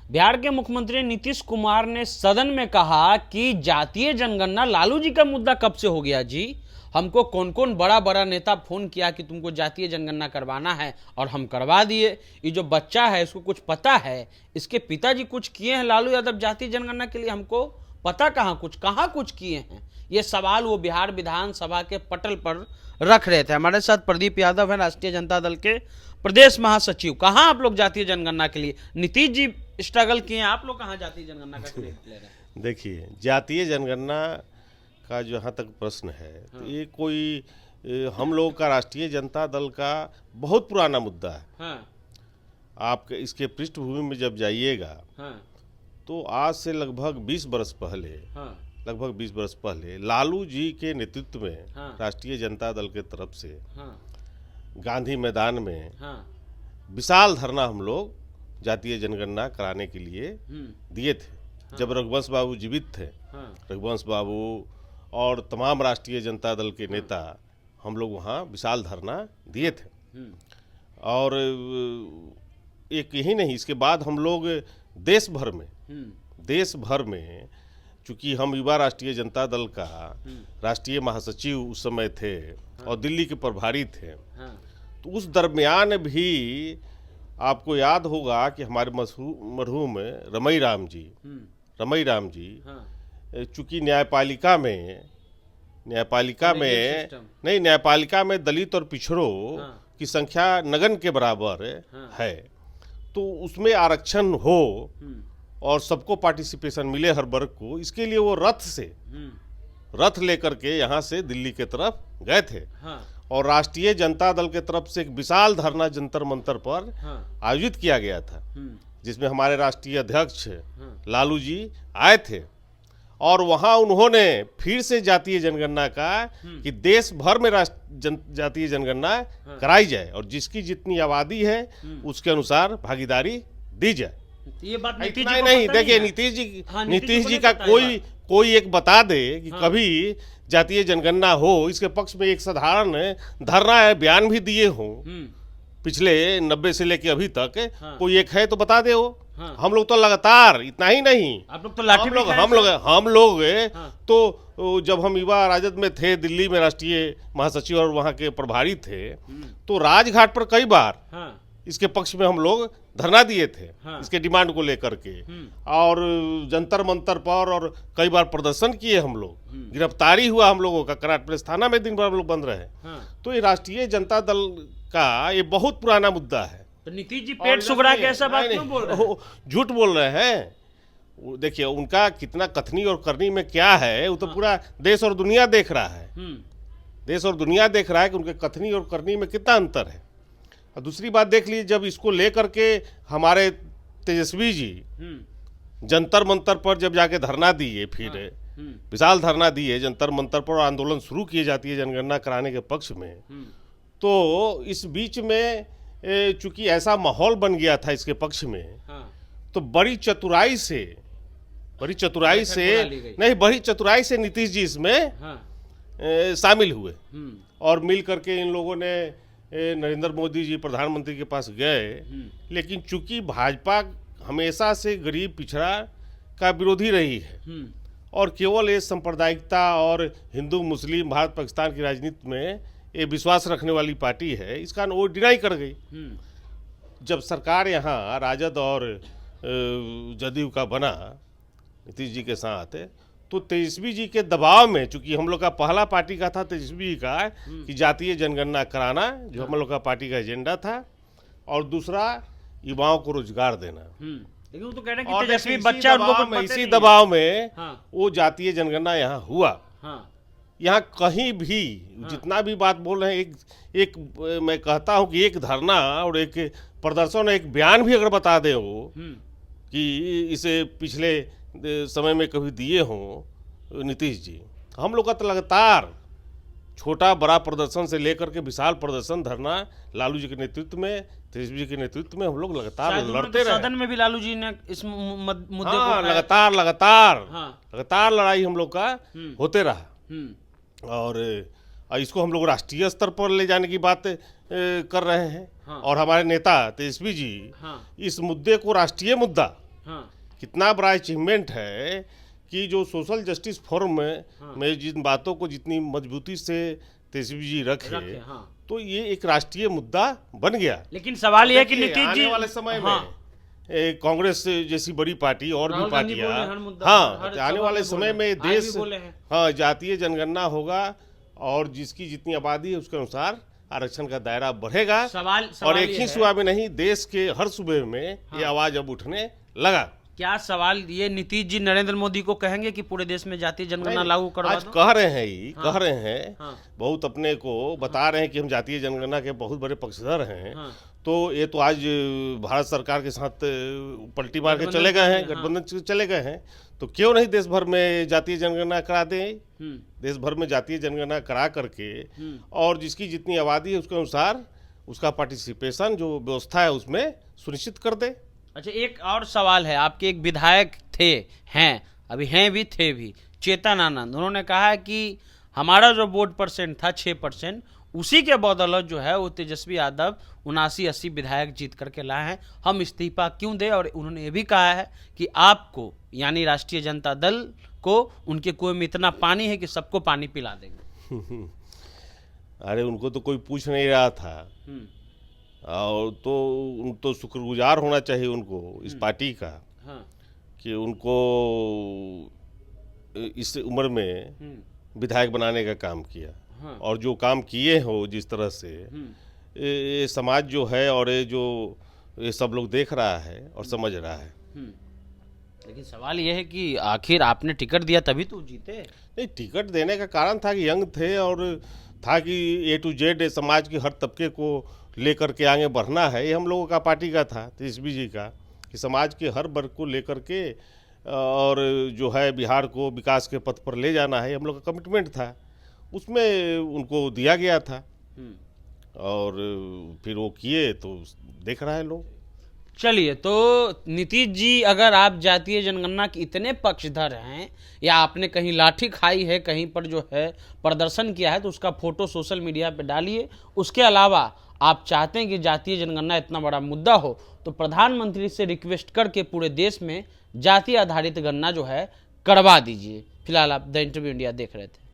बिहार के मुख्यमंत्री नीतीश कुमार ने सदन में कहा कि जातीय जनगणना लालू जी का मुद्दा कब से हो गया जी। हमको कौन कौन बड़ा बड़ा नेता फोन किया कि तुमको जातीय जनगणना करवाना है और हम करवा दिए। ये जो बच्चा है इसको कुछ पता है, इसके पिताजी कुछ किए हैं लालू यादव जातीय जनगणना के लिए, हमको पता कहाँ कुछ किए हैं। ये सवाल वो बिहार विधानसभा के पटल पर रख रहे थे। हमारे साथ प्रदीप यादव है, राष्ट्रीय जनता दल के प्रदेश महासचिव। कहाँ आप लोग जातीय जनगणना के लिए, नीतीश जी स्ट्रगल किए हैं, आप लोग कहाँ जातीय जनगणना का क्रेडिट ले रहे हैं? देखिए, जातीय जनगणना का जहाँ तक प्रश्न है तो ये कोई हम लोगों का राष्ट्रीय जनता दल का बहुत पुराना मुद्दा है। हाँ। आप इसके पृष्ठभूमि में जब जाइएगा तो आज से लगभग 20 बरस पहले लगभग 20 बरस पहले लालू जी के नेतृत्व में राष्ट्रीय जनता दल के तरफ से गांधी मैदान में विशाल धरना हम लोग जातीय जनगणना कराने के लिए दिए थे। जब रघुवंश बाबू जीवित थे, रघुवंश बाबू और तमाम राष्ट्रीय जनता दल के नेता हम लोग वहाँ विशाल धरना दिए थे। और एक यही नहीं, इसके बाद हम लोग देश भर में चूँकि हम युवा राष्ट्रीय जनता दल का राष्ट्रीय महासचिव उस समय थे और दिल्ली के प्रभारी थे, तो उस दरमियान भी आपको याद होगा कि हमारे मरहूम रमई राम जी चूँकि न्यायपालिका में दलित और पिछड़ों की संख्या नगन के बराबर है, तो उसमें आरक्षण हो और सबको पार्टिसिपेशन मिले हर वर्ग को, इसके लिए वो रथ लेकर के यहाँ से दिल्ली के तरफ गए थे। और राष्ट्रीय जनता दल के तरफ से एक विशाल धरना जंतर मंतर पर आयोजित किया गया था, जिसमें हमारे राष्ट्रीय अध्यक्ष लालू जी आए थे। और वहां उन्होंने फिर से जातीय जनगणना का कि देश भर में जातीय जनगणना कराई जाए और जिसकी जितनी आबादी है उसके अनुसार भागीदारी दी जाए। ये बात नहीं, देखिए नीतीश जी का कोई एक बता दे कि कभी जातीय जनगणना हो, इसके पक्ष में एक साधारण धरना है, बयान भी दिए हों पिछले 90 से लेके अभी तक, कोई एक है तो बता दे वो। हम लोग तो लगातार, इतना ही नहीं, आप लोग तो लाठी हम लोग तो जब हम युवा राजद में थे, दिल्ली में राष्ट्रीय महासचिव और वहाँ के प्रभारी थे, तो राजघाट पर कई बार इसके पक्ष में हम लोग धरना दिए थे, इसके डिमांड को लेकर के, और जंतर मंतर पर, और कई बार प्रदर्शन किए हम लोग, गिरफ्तारी हुआ हम लोगों का, कराट प्रेस थाना में दिन भर हम लोग बंद रहे। तो ये राष्ट्रीय जनता दल का ये बहुत पुराना मुद्दा है। तो नीतीश जी पेट सुगड़ा के ऐसा बात क्यों बोल रहे हैं? झूठ बोल रहे हैं। देखिए, उनका कितना कथनी और करनी में क्या है वो तो पूरा देश और दुनिया देख रहा है। देश और दुनिया देख रहा है कि उनके कथनी और करनी में कितना अंतर है। और दूसरी बात देख लीजिए, जब इसको लेकर के हमारे तेजस्वी जी जंतर मंतर पर जब जाके धरना दिए, फिर विशाल धरना दिए जंतर मंतर पर, आंदोलन शुरू किए जातीय जनगणना कराने के पक्ष में, तो इस बीच में चूंकि ऐसा माहौल बन गया था इसके पक्ष में, तो बड़ी चतुराई से नीतीश जी इसमें शामिल हुए। और मिल करके इन लोगों ने नरेंद्र मोदी जी प्रधानमंत्री के पास गए। लेकिन चूंकि भाजपा हमेशा से गरीब पिछड़ा का विरोधी रही है और केवल ये सांप्रदायिकता और हिंदू मुस्लिम भारत पाकिस्तान की राजनीति में ये विश्वास रखने वाली पार्टी है, इसका वो डिनाई कर गई। जब सरकार यहाँ राजद और जदयू का बना नीतीश जी के साथ, तो तेजस्वी जी के दबाव में, चूंकि हम लोग का पहला पार्टी का था तेजस्वी जी का कि जातीय जनगणना कराना, जो हम लोग का पार्टी का एजेंडा था, और दूसरा युवाओं को रोजगार देना। लेकिन वो तो कह रहे हैं कि तेजस्वी बच्चा, इसी दबाव में वो जातीय जनगणना यहाँ हुआ। यहाँ कहीं भी जितना भी बात बोल रहे हैं, एक मैं कहता हूँ कि एक धरना और एक प्रदर्शन, एक बयान भी अगर बता दे वो कि इसे पिछले समय में कभी दिए हों नीतीश जी, हम लोग का तो लगातार छोटा बड़ा प्रदर्शन से लेकर के विशाल प्रदर्शन, धरना ललालू जी के नेतृत्व में, तेजस्वी जी के नेतृत्व में हम लोग लगातार लड़ते रहे। सदन में भी लालू जी ने इस मुद्दे को लगातार लड़ाई हम लोग का होते रहा। और इसको हम लोग राष्ट्रीय स्तर पर ले जाने की बात कर रहे हैं। और हमारे नेता तेजस्वी जी इस मुद्दे को राष्ट्रीय मुद्दा कितना बड़ा अचीवमेंट है कि जो सोशल जस्टिस फोरम में जिन बातों को जितनी मजबूती से तेजस्वी जी रखे तो ये एक राष्ट्रीय मुद्दा बन गया। लेकिन सवाल यह है कि नीतीश जी आने वाले समय में कांग्रेस जैसी बड़ी पार्टी और भी पार्टियां आने वाले समय में देश जातीय जनगणना होगा और जिसकी जितनी आबादी है उसके अनुसार आरक्षण का दायरा बढ़ेगा। सवाल और एक ही सूबा में नहीं, देश के हर सूबे में ये आवाज अब उठने लगा। क्या सवाल ये नीतीश जी नरेंद्र मोदी को कहेंगे कि पूरे देश में जातीय जनगणना लागू करवा आज कह रहे हैं कह रहे हैं बहुत अपने को बता रहे हैं कि हम जातीय जनगणना के बहुत बड़े पक्षधर हैं। तो ये तो आज भारत सरकार के साथ पलटी मार के चले गए हैं, गठबंधन चले गए हैं, तो क्यों नहीं देश भर में जातीय जनगणना करा दें। देश भर में जातीय जनगणना करा करके और जिसकी जितनी आबादी है उसके अनुसार उसका पार्टिसिपेशन जो व्यवस्था है उसमें सुनिश्चित कर दे। अच्छा, एक और सवाल है। आपके एक विधायक हैं अभी हैं भी थे भी, चेतन आनंद, उन्होंने कहा है कि हमारा जो वोट परसेंट था 6%, उसी के बदौलत जो है वो तेजस्वी यादव 79-80 विधायक जीत करके लाए हैं, हम इस्तीफा क्यों दें। और उन्होंने ये भी कहा है कि आपको यानी राष्ट्रीय जनता दल को उनके कुएं में इतना पानी है कि सबको पानी पिला देंगे। अरे उनको तो कोई पूछ नहीं रहा था और तो शुक्रगुजार होना चाहिए उनको इस पार्टी का कि उनको इस उम्र में विधायक बनाने का काम किया और जो काम किए हो जिस तरह से ये समाज जो है और ये सब लोग देख रहा है और समझ रहा है। लेकिन सवाल यह है कि आखिर आपने टिकट दिया तभी तो जीते। नहीं, टिकट देने का कारण था कि यंग थे और था कि A to Z समाज के हर तबके को लेकर के आगे बढ़ना है। ये हम लोगों का पार्टी का था, तेजस्वी जी का, कि समाज के हर वर्ग को लेकर के और जो है बिहार को विकास के पथ पर ले जाना है, हम लोग का कमिटमेंट था, उसमें उनको दिया गया था और फिर वो किए तो देख रहा है लोग। चलिए, तो नीतीश जी अगर आप जातीय जनगणना के इतने पक्षधर हैं या आपने कहीं लाठी खाई है, कहीं पर जो है प्रदर्शन किया है, तो उसका फोटो सोशल मीडिया पे डालिए। उसके अलावा आप चाहते हैं कि जातीय जनगणना इतना बड़ा मुद्दा हो तो प्रधानमंत्री से रिक्वेस्ट करके पूरे देश में जाति आधारित गणना जो है करवा दीजिए। फिलहाल आप द इंटरव्यू इंडिया देख रहे थे।